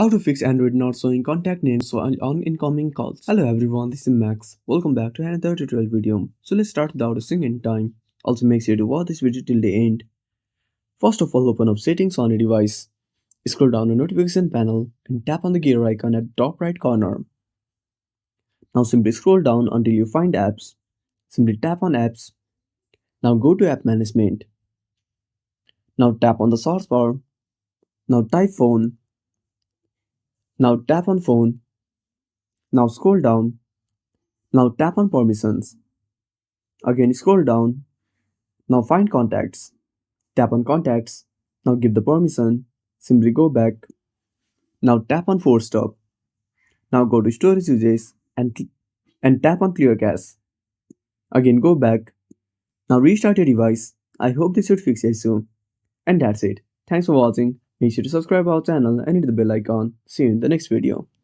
How to fix Android not showing contact names on incoming calls. Hello everyone, this is Max. Welcome back to another tutorial video. So let's start without wasting any time. Also make sure to watch this video till the end. First of all, open up settings on your device. Scroll down the notification panel and tap on the gear icon at the top right corner. Now simply scroll down until you find apps. Simply tap on apps. Now go to app management. Now tap on the search bar. Now type phone. Now tap on phone. Now scroll down. Now tap on permissions. Again scroll down. Now find contacts. Tap on contacts. Now give the permission. Simply go back. Now tap on force stop. Now go to storage uses and tap on clear cache. Again go back. Now restart your device. I hope this should fix your issue. And that's it. Thanks for watching. Make sure to subscribe our channel and hit the bell icon. See you in the next video.